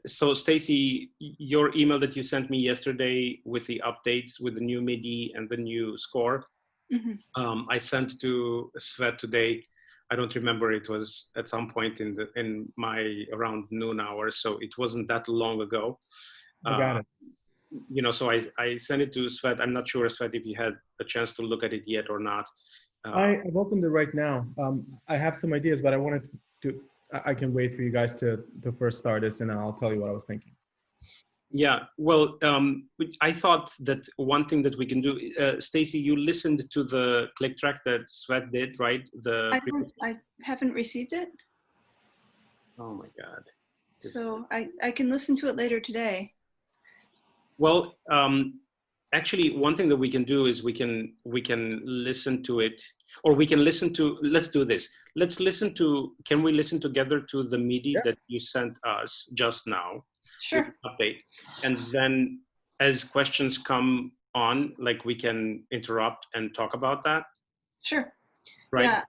So Stacy, your email that you sent me yesterday with the updates with the new MIDI and the new score, I sent to Svet today. I don't remember, it was at some point in my around noon hour, so it wasn't that long ago. I got it. You know, so I sent it to Svet. I'm not sure, Svet, if you had a chance to look at it yet or not. I've opened it right now. I have some ideas, but I wanted to, I can wait for you guys to first start this, and then I'll tell you what I was thinking. Yeah, well, I thought that one thing that we can do, Stacy, you listened to the click track that Svet did, right? I haven't received it. Oh my God. So I can listen to it later today. Well, actually, one thing that we can do is we can listen to it, or we can listen to, let's do this. Let's listen to, can we listen together to the MIDI that you sent us just now? Sure. Update. And then as questions come on, like we can interrupt and talk about that. Sure. Right. Yeah.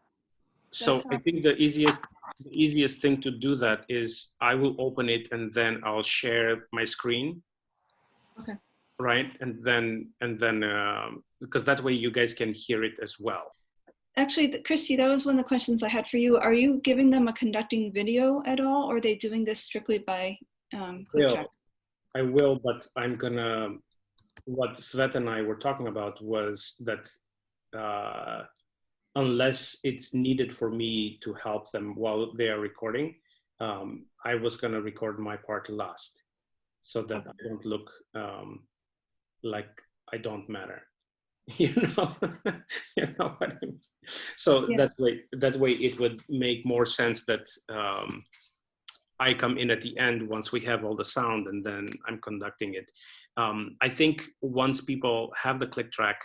So I think the easiest thing to do that is I will open it and then I'll share my screen. Okay. Right. And then because that way you guys can hear it as well. Actually, Cristi, that was one of the questions I had for you. Are you giving them a conducting video at all, or are they doing this strictly by click track? I will, but I'm gonna, what Svet and I were talking about was that unless it's needed for me to help them while they are recording, I was gonna record my part last so that I don't look like I don't matter. You know, you know what I mean? So Yeah. that way it would make more sense that I come in at the end once we have all the sound and then I'm conducting it. I think once people have the click track,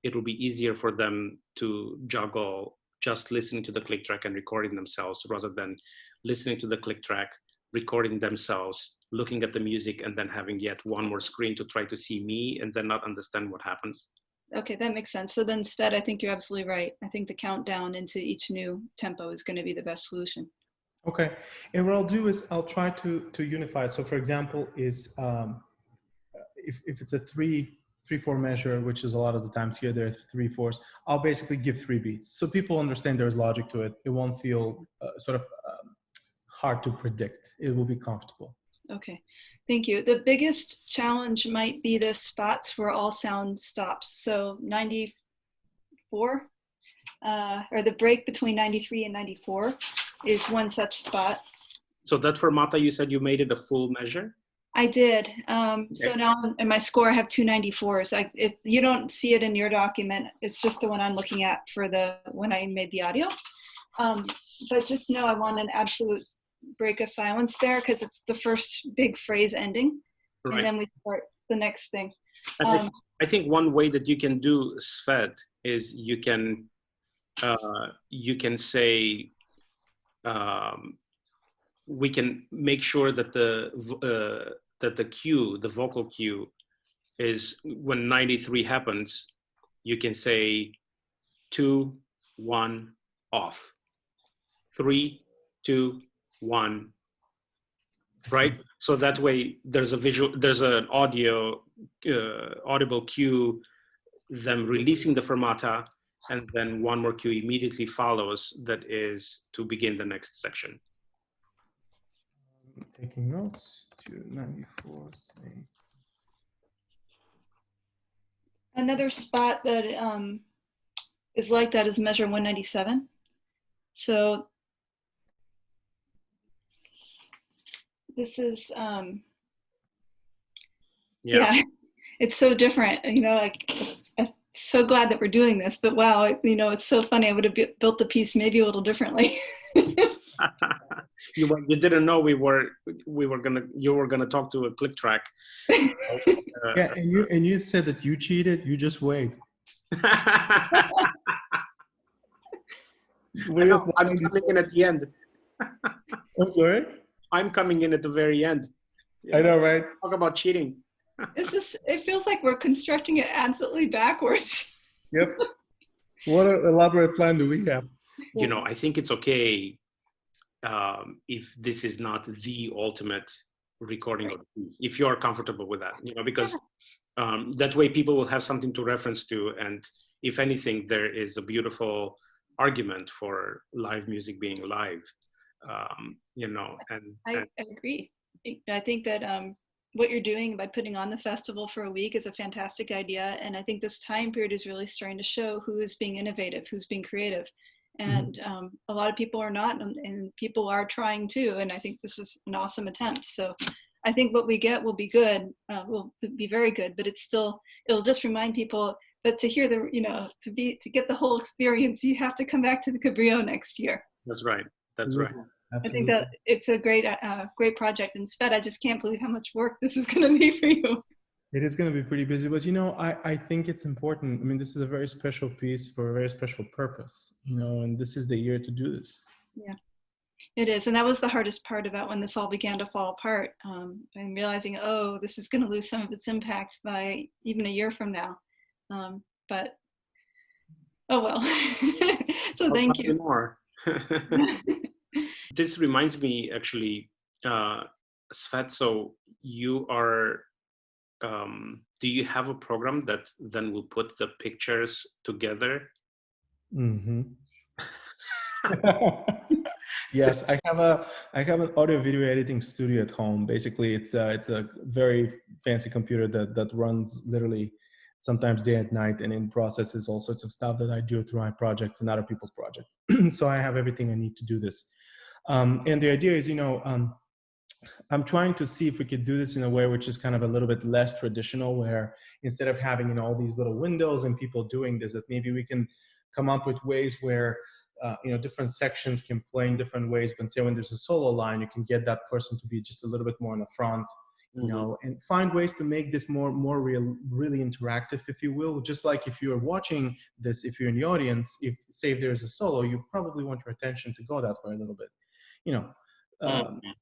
it will be easier for them to juggle just listening to the click track and recording themselves rather than listening to the click track, recording themselves, looking at the music, and then having yet one more screen to try to see me and then not understand what happens. Okay, that makes sense. So then, Svet, I think you're absolutely right. I think the countdown into each new tempo is going to be the best solution. Okay, and what I'll do is I'll try to unify it. So, for example, is if it's a 3/4 measure, which is a lot of the times here, there are 3/4s. I'll basically give 3 beats, so people understand there's logic to it. It won't feel sort of hard to predict. It will be comfortable. Okay, thank you. The biggest challenge might be the spots where all sound stops. So 94, or the break between 93 and 94 is one such spot. So that fermata, you said you made it a full measure? I did. So now in my score, I have 2 94s. You don't see it in your document. It's just the one I'm looking at for when I made the audio. But just know I want an absolute break of silence there because it's the first big phrase ending. Right. And then we start the next thing. I think one way that you can do Svet is you can say, we can make sure that the cue, the vocal cue, is when 93 happens, you can say 2, 1, off, 3, 2, 1, right? So that way there's an audible cue, them releasing the fermata, and then one more cue immediately follows that is to begin the next section. Taking notes. 294. Say. Another spot that is like that is measure 197. So this is yeah, it's so different. You know, like I'm so glad that we're doing this. But wow, you know, it's so funny. I would have built the piece maybe a little differently. You didn't know you were gonna talk to a click track. Yeah, and you said that you cheated. You just wait. I'm coming in at the end. I'm sorry? I'm coming in at the very end. I know, right? Talk about cheating. It feels like we're constructing it absolutely backwards. Yep. What an elaborate plan do we have? You know, I think it's okay if this is not the ultimate recording of the piece, if you're comfortable with that, because that way people will have something to reference to. And if anything, there is a beautiful argument for live music being live, I agree. I think that what you're doing by putting on the festival for a week is a fantastic idea. And I think this time period is really starting to show who is being innovative, who's being creative. And a lot of people are not, and people are trying too. And I think this is an awesome attempt. So I think what we get will be good, will be very good, but it'll just remind people that to hear to get the whole experience, you have to come back to the Cabrillo next year. That's right. That's right. Absolutely. I think that it's a great project. And Svet, I just can't believe how much work this is going to be for you. It is going to be pretty busy, but I think it's important. I mean, this is a very special piece for a very special purpose, and this is the year to do this. Yeah, it is. And that was the hardest part about when this all began to fall apart, and realizing, this is going to lose some of its impact by even a year from now. But, oh well. So thank you. More. This reminds me, actually, Svet, so you are, do you have a program that then will put the pictures together? Mm-hmm. Yes, I have an audio video editing studio at home. Basically, it's a very fancy computer that runs literally sometimes day and night, and in processes all sorts of stuff that I do through my projects and other people's projects. So I have everything I need to do this. And the idea is, I'm trying to see if we could do this in a way which is kind of a little bit less traditional, where instead of having all these little windows and people doing this, that maybe we can come up with ways where different sections can play in different ways. But say when there's a solo line, you can get that person to be just a little bit more in the front, and find ways to make this more real, really interactive, if you will. Just like if you're watching this, if you're in the audience, if there's a solo, you probably want your attention to go that way a little bit.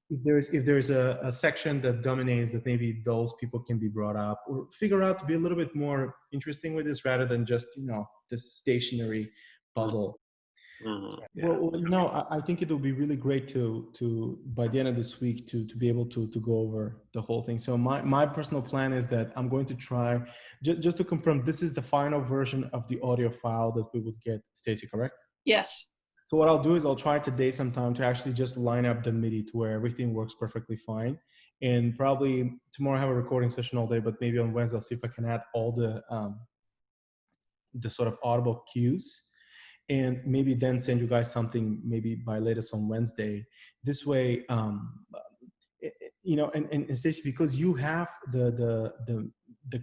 If there's a section that dominates, that maybe those people can be brought up, or figure out to be a little bit more interesting with this rather than just this stationary puzzle. Yeah. Well, I think it will be really great to by the end of this week to be able to go over the whole thing. So my personal plan is that I'm going to try just to confirm, this is the final version of the audio file that we would get, Stacy, correct? Yes. So what I'll do is I'll try today sometime to actually just line up the MIDI to where everything works perfectly fine. And probably tomorrow I have a recording session all day, but maybe on Wednesday I'll see if I can add all the sort of audible cues, and maybe then send you guys something maybe by latest on Wednesday. This way, and Stacy, because you have the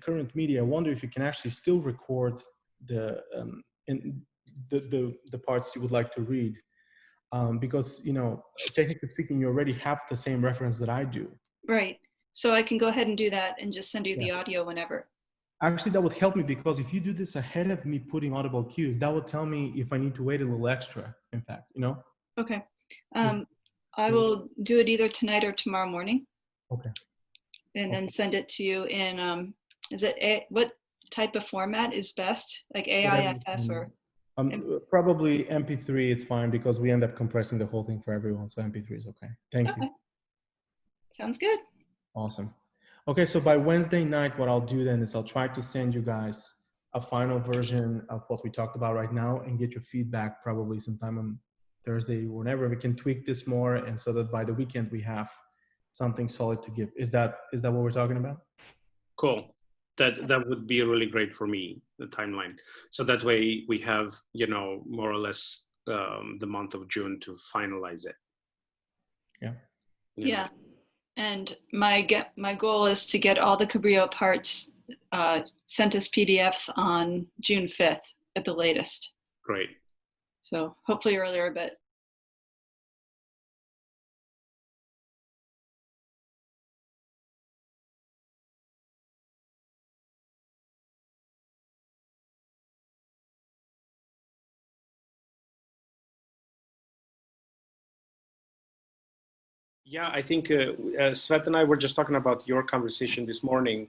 current media, I wonder if you can actually still record the parts you would like to read, because technically speaking, you already have the same reference that I do. Right. So I can go ahead and do that and just send you the audio whenever. Actually, that would help me, because if you do this ahead of me putting audible cues, that would tell me if I need to wait a little extra, in fact, Okay. I will do it either tonight or tomorrow morning. Okay. And then send it to you in, what type of format is best? Like AIFF or? Probably MP3, it's fine, because we end up compressing the whole thing for everyone. So MP3 is okay. Thank you. Sounds good. Awesome. Okay, so by Wednesday night, what I'll do then is I'll try to send you guys a final version of what we talked about right now, and get your feedback probably sometime on Thursday, whenever we can tweak this more, and so that by the weekend we have something solid to give. Is that what we're talking about? Cool. That would be really great for me, the timeline. So that way we have, more or less the month of June to finalize it. Yeah. Yeah. And my goal is to get all the Cabrillo parts sent as PDFs on June 5th at the latest. Great. So hopefully earlier, but. Yeah, I think Svet and I were just talking about your conversation this morning,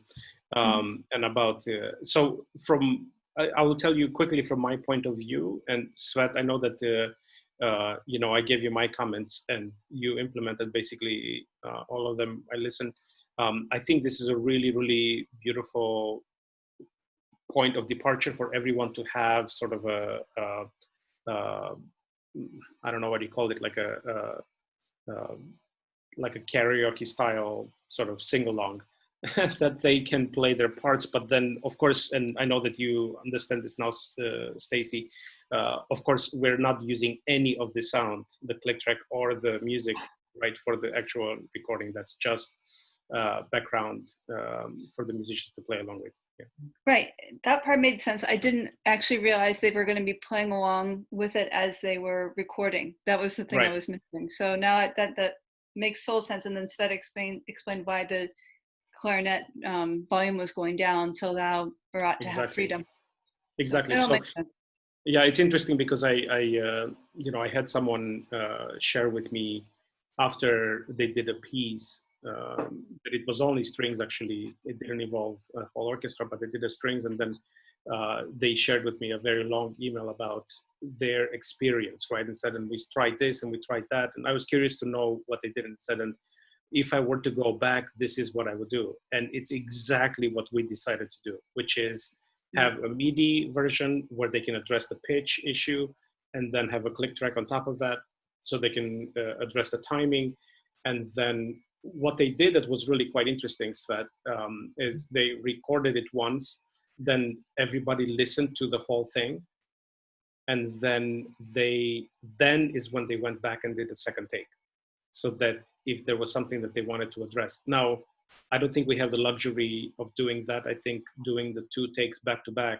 and about, I will tell you quickly from my point of view, and Svet, I know that I gave you my comments and you implemented basically all of them. I listened. I think this is a really, really beautiful point of departure for everyone to have sort of I don't know what you call it, like a karaoke style sort of sing along that they can play their parts. But then, of course, and I know that you understand this now, Stacy, of course, we're not using any of the sound, the click track or the music, right, for the actual recording. That's just background for the musicians to play along with. Yeah. Right. That part made sense. I didn't actually realize they were going to be playing along with it as they were recording. That was the thing I was missing. So now that makes total sense. And then Svet explained why the clarinet volume was going down. So now we're out to have freedom. Exactly. So yeah, it's interesting because I had someone share with me after they did a piece. But it was only strings, actually. It didn't involve a whole orchestra, but they did the strings. And then they shared with me a very long email about their experience, right? And said, and we tried this and we tried that. And I was curious to know what they did and said, and if I were to go back, this is what I would do. And it's exactly what we decided to do, which is have a MIDI version where they can address the pitch issue and then have a click track on top of that so they can address the timing. And then what they did that was really quite interesting, Svet, is they recorded it once, then everybody listened to the whole thing, and then is when they went back and did a second take, so that if there was something that they wanted to address. Now, I don't think we have the luxury of doing that. I think doing the 2 takes back to back,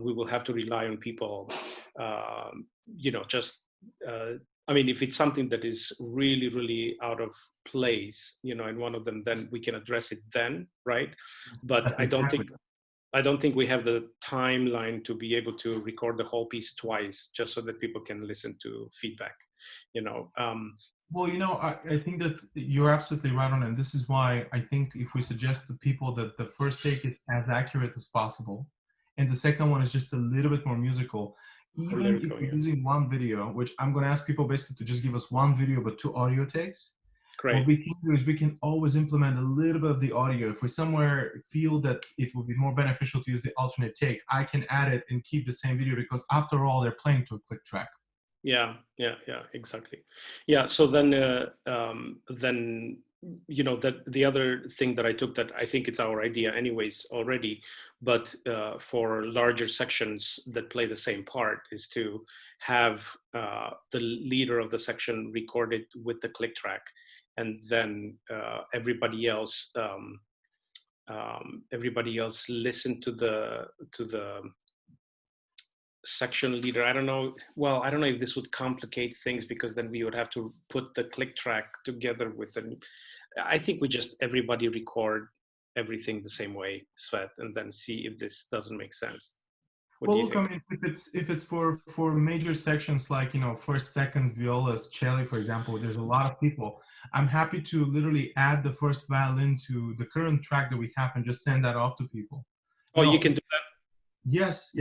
we will have to rely on people, I mean, if it's something that is really, really out of place, in one of them, then we can address it then, right? But I don't think we have the timeline to be able to record the whole piece twice, just so that people can listen to feedback, Well, I think that you're absolutely right on it. And this is why I think if we suggest to people that the first take is as accurate as possible, and the second one is just a little bit more musical, even if we're using one video, which I'm going to ask people basically to just give us one video but 2 audio takes. Great. What we can do is we can always implement a little bit of the audio. If we somewhere feel that it would be more beneficial to use the alternate take, I can add it and keep the same video, because after all, they're playing to a click track. Yeah, exactly. Yeah, so then that the other thing that I took, that I think it's our idea anyways already, but for larger sections that play the same part, is to have the leader of the section recorded with the click track, and then everybody else listen to the section leader. I don't know if this would complicate things, because then we would have to put the click track together with the, I think everybody record everything the same way, Svet, and then see if this doesn't make sense. Well, look, I mean, if it's for major sections like, first, second, violas, cello, for example, there's a lot of people. I'm happy to literally add the first violin to the current track that we have and just send that off to people. Oh, you can do that? Yes.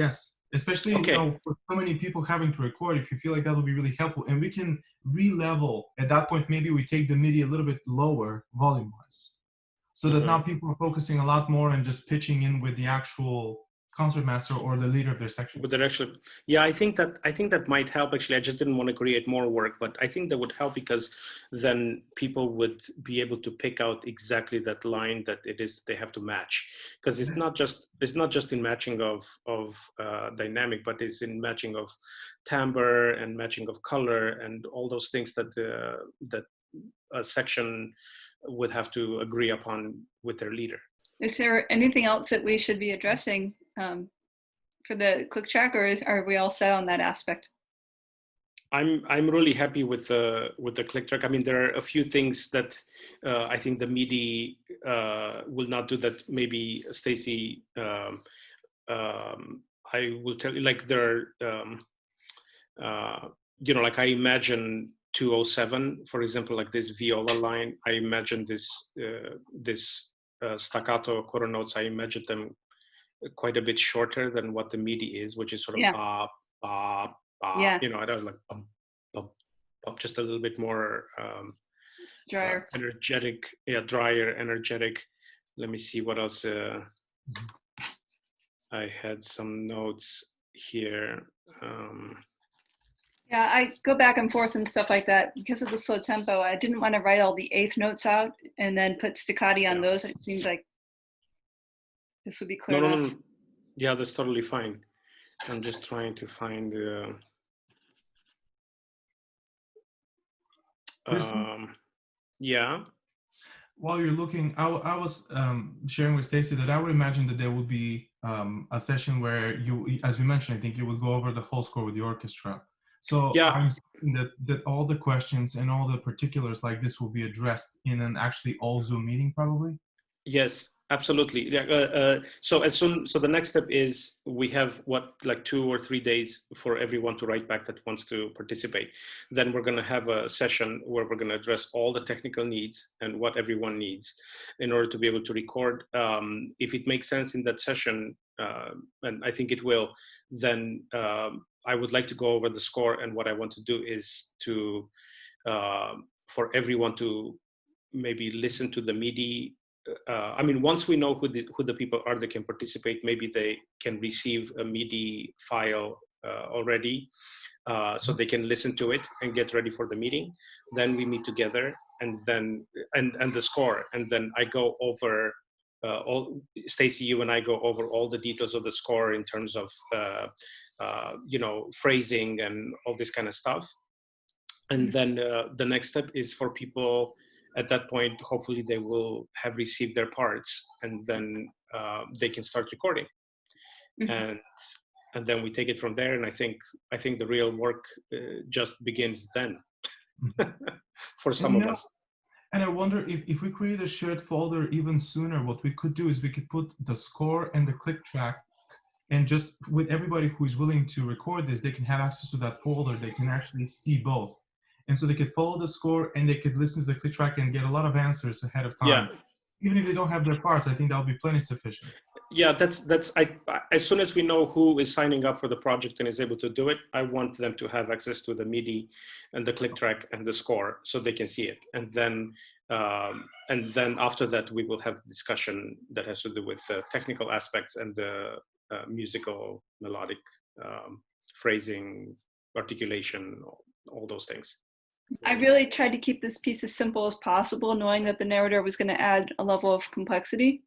Especially, for so many people having to record, if you feel like that would be really helpful. And we can re-level. At that point, maybe we take the MIDI a little bit lower volume-wise, so that now people are focusing a lot more and just pitching in with the actual concertmaster or the leader of their section. But I think that might help, actually. I just didn't want to create more work, but I think that would help, because then people would be able to pick out exactly that line that it is they have to match, because it's not just in matching of dynamic, but it's in matching of timbre and matching of color and all those things that a section would have to agree upon with their leader. Is there anything else that we should be addressing for the click track, or are we all set on that aspect? I'm really happy with the click track. I mean, there are a few things that I think the MIDI will not do that. Maybe Stacy, I will tell you, like there are, like I imagine 207, for example, like this viola line. I imagine this staccato quarter notes. I imagine them quite a bit shorter than what the MIDI is, which is sort of ba ba ba. Yeah. I don't like bum pop just a little bit more Drier. energetic, drier, energetic. Let me see what else. I had some notes here. Yeah, I go back and forth and stuff like that because of the slow tempo. I didn't want to write all the eighth notes out and then put staccati on those. It seems like this would be clear enough. No. Yeah, that's totally fine. I'm just trying to find yeah. While you're looking, I was sharing with Stacy that I would imagine that there would be a session where you, as you mentioned, I think you would go over the whole score with the orchestra. So yeah. I'm saying that all the questions and all the particulars like this will be addressed in an actually all Zoom meeting, probably. Yes, absolutely. Yeah. So the next step is we have like 2 or 3 days for everyone to write back that wants to participate. Then we're going to have a session where we're going to address all the technical needs and what everyone needs in order to be able to record. If it makes sense in that session, and I think it will, then I would like to go over the score. And what I want to do is to for everyone to maybe listen to the MIDI. I mean, once we know who the people are that can participate, maybe they can receive a MIDI file already, so they can listen to it and get ready for the meeting. Then we meet together, and then and the score, and then I go over all. Stacy, you and I go over all the details of the score in terms of phrasing and all this kind of stuff. And then the next step is for people. At that point, hopefully they will have received their parts, and then they can start recording. And then we take it from there. And I think the real work just begins then for some of us. And I wonder if we create a shared folder even sooner, what we could do is we could put the score and the click track, and just with everybody who is willing to record this, they can have access to that folder. They can actually see both. And so they could follow the score and they could listen to the click track and get a lot of answers ahead of time. Yeah. Even if they don't have their parts, I think that'll be plenty sufficient. Yeah, that's as soon as we know who is signing up for the project and is able to do it, I want them to have access to the MIDI and the click track and the score so they can see it. And then after that, we will have the discussion that has to do with the technical aspects and the musical, melodic phrasing, articulation, all those things. I really tried to keep this piece as simple as possible, knowing that the narrator was going to add a level of complexity.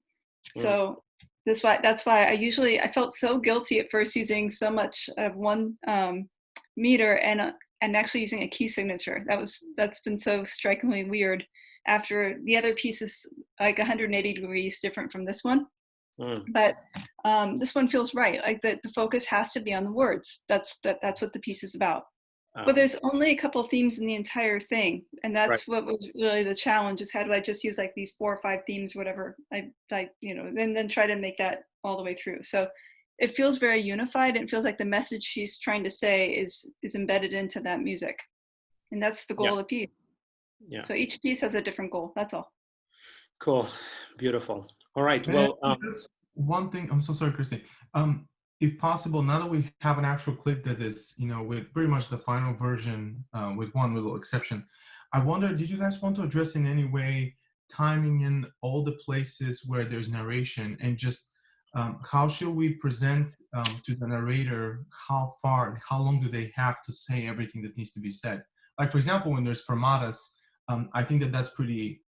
So that's why I felt so guilty at first using so much of one meter and actually using a key signature. That's been so strikingly weird after the other piece is like 180 degrees different from this one. But this one feels right. Like the focus has to be on the words. That's what the piece is about. But there's only a couple of themes in the entire thing, and that's what was really the challenge: is how do I just use like these 4 or 5 themes, whatever I then try to make that all the way through. So it feels very unified. And it feels like the message she's trying to say is embedded into that music, and that's the goal of the piece. Yeah. So each piece has a different goal. That's all. Cool, beautiful. All right. Well, one thing. I'm so sorry, Cristi. If possible, now that we have an actual clip that is, with pretty much the final version, with one little exception, I wonder, did you guys want to address in any way timing in all the places where there's narration, and just how should we present to the narrator how long do they have to say everything that needs to be said? Like, for example, when there's fermatas, I think that's pretty,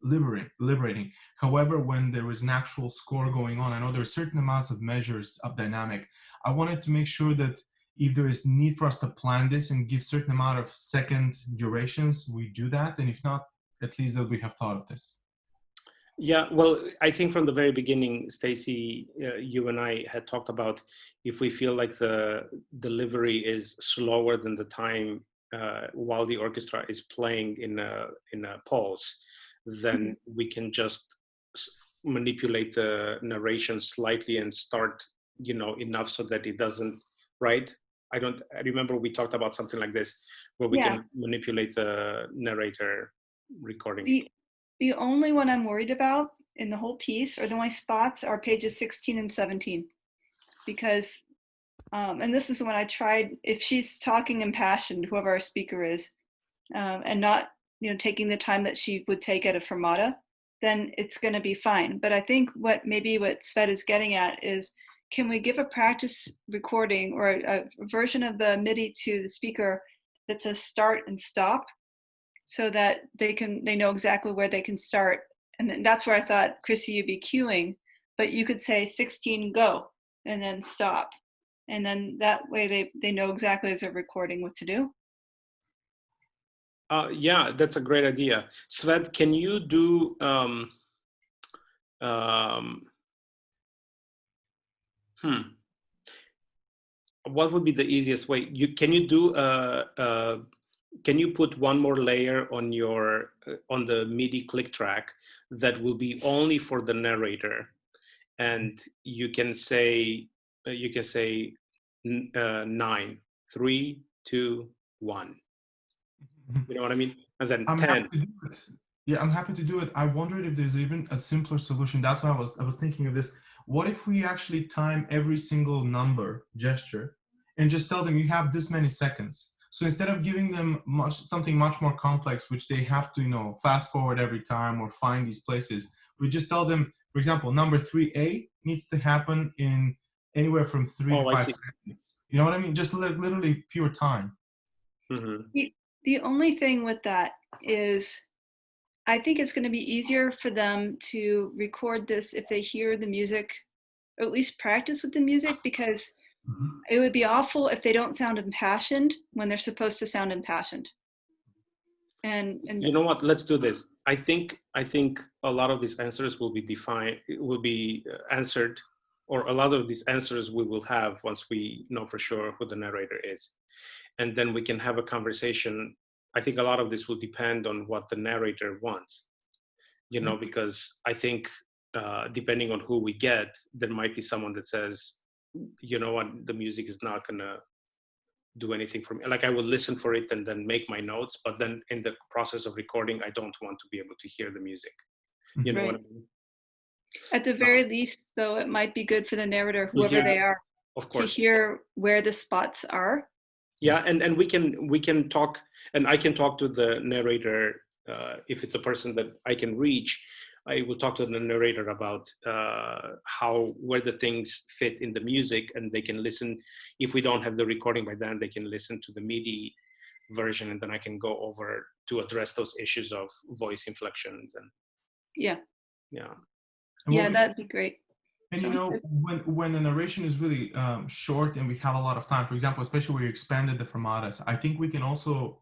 liberating. However, when there is an actual score going on, I know there are certain amounts of measures of dynamic. I wanted to make sure that if there is need for us to plan this and give certain amount of second durations, we do that. And if not, at least that we have thought of this. Yeah, well, I think from the very beginning, Stacy, you and I had talked about if we feel like the delivery is slower than the time while the orchestra is playing in a pause, then we can just manipulate the narration slightly and start, enough so that it doesn't, right? I remember we talked about something like this, where we can manipulate the narrator recording. The only one I'm worried about in the whole piece, or the only spots, are pages 16 and 17, because And this is when I tried, if she's talking impassioned, whoever our speaker is, and not, taking the time that she would take at a fermata, then it's going to be fine. But I think what Svet is getting at is, can we give a practice recording or a version of the MIDI to the speaker that says start and stop, so that they know exactly where they can start. And then that's where I thought, Cristi, you'd be cueing, but you could say 16 go and then stop. And then that way they know exactly as they're recording what to do. Yeah, that's a great idea. Svet, can you do what would be the easiest way? Can you put one more layer on your on the MIDI click track that will be only for the narrator, and you can say 9, 3, 2, 1. You know what I mean? And then I'm 10. happy to do it. Yeah, I'm happy to do it. I wondered if there's even a simpler solution. That's why I was thinking of this. What if we actually time every single number gesture and just tell them you have this many seconds? So instead of giving them something much more complex, which they have to, fast forward every time or find these places, we just tell them, for example, number 3A needs to happen in anywhere from 3 to 5 seconds. You know what I mean? Just literally pure time. Mm-hmm. The only thing with that is, I think it's going to be easier for them to record this if they hear the music, or at least practice with the music, because it would be awful if they don't sound impassioned when they're supposed to sound impassioned. And you know what? Let's do this. I think a lot of these answers will be answered, or a lot of these answers we will have once we know for sure who the narrator is, and then we can have a conversation. I think a lot of this will depend on what the narrator wants, because I think depending on who we get, there might be someone that says, you know what, the music is not gonna do anything for me. Like, I will listen for it and then make my notes, but then in the process of recording, I don't want to be able to hear the music. You know what I mean? At the very least, though, it might be good for the narrator, whoever they are, of course, to hear where the spots are. Yeah, and we can talk, and I can talk to the narrator if it's a person that I can reach. I will talk to the narrator about where the things fit in the music, and they can listen. If we don't have the recording by then, they can listen to the MIDI version, and then I can go over to address those issues of voice inflections and yeah, And that'd be great. And when the narration is really short and we have a lot of time, for example, especially where you expanded the fermatas, I think we can also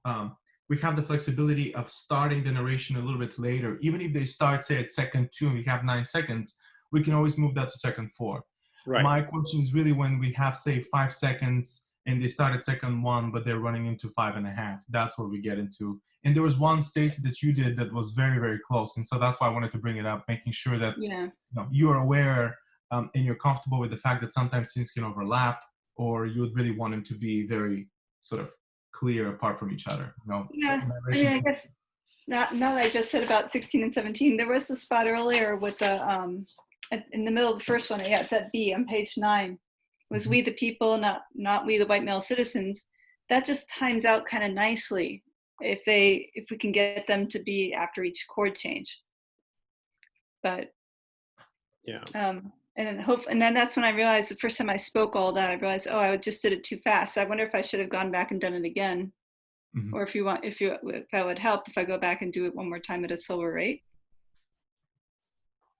we have the flexibility of starting the narration a little bit later. Even if they start, say, at second 2 and we have 9 seconds, we can always move that to second 4. Right. My question is really when we have, say, 5 seconds and they start at second 1, but they're running into 5.5. That's where we get into. And there was one, Stacy, that you did that was very, very close. And so that's why I wanted to bring it up, making sure that you are aware and you're comfortable with the fact that sometimes things can overlap, or you would really want them to be very sort of clear apart from each other. Yeah, I guess now that I just said about 16 and 17, there was a spot earlier with the in the middle of the first one. Yeah, it's at B on page 9. Was we the people, not we the white male citizens. That just times out kind of nicely if we can get them to be after each chord change. But and then that's when I realized, the first time I spoke all that, I realized, I just did it too fast. I wonder if I should have gone back and done it again, or if that would help if I go back and do it one more time at a slower rate.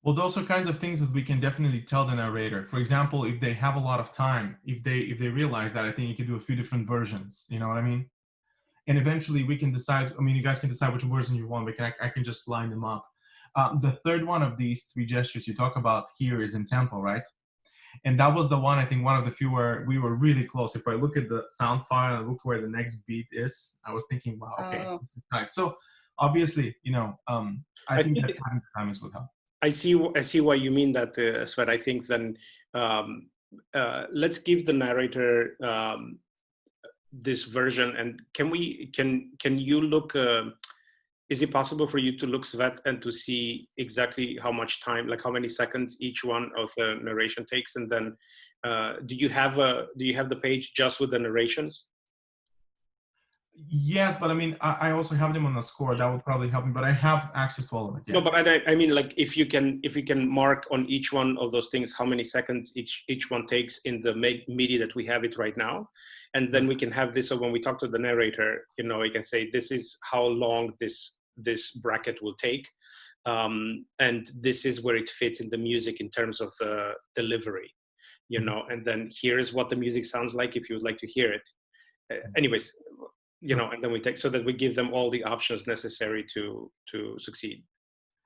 Well, those are kinds of things that we can definitely tell the narrator. For example, if they have a lot of time, if they realize that, I think you can do a few different versions. You know what I mean? And eventually we can decide. I mean, you guys can decide which version you want. I can just line them up. The third one of these 3 gestures you talk about here is in tempo, right? And that was the one, I think, one of the few where we were really close. If I look at the sound file and look where the next beat is, I was thinking, wow, okay, this is tight. So obviously, I think that having time is would help. I see why you mean that, Svet. I think then let's give the narrator this version, and can you look is it possible for you to look, Svet, and to see exactly how much time, like how many seconds each one of the narration takes? And then do you have the page just with the narrations? Yes, but I mean, I also have them on a score. That would probably help me, but I have access to all of it. Yeah. No, but I mean, like if you can mark on each one of those things how many seconds each one takes in the MIDI that we have it right now, and then we can have this. So when we talk to the narrator, you know, we can say this is how long this bracket will take, and this is where it fits in the music in terms of the delivery, you know, and then here's what the music sounds like if you would like to hear it. Anyways. You know, and then we take, so that we give them all the options necessary to succeed.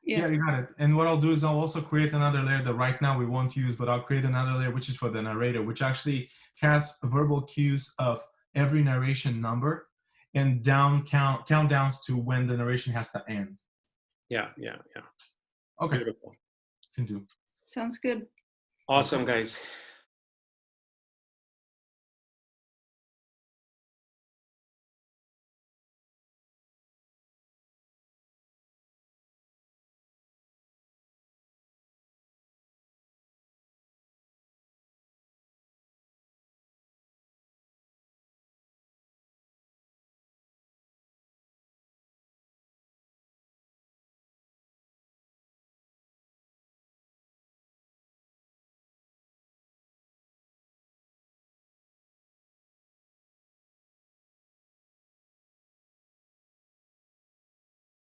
Yeah, you got it. And what I'll do is I'll also create another layer that right now we won't use, but I'll create another layer which is for the narrator, which actually has verbal cues of every narration number and countdowns to when the narration has to end. Yeah. Okay. Beautiful. Can do. Sounds good. Awesome, guys.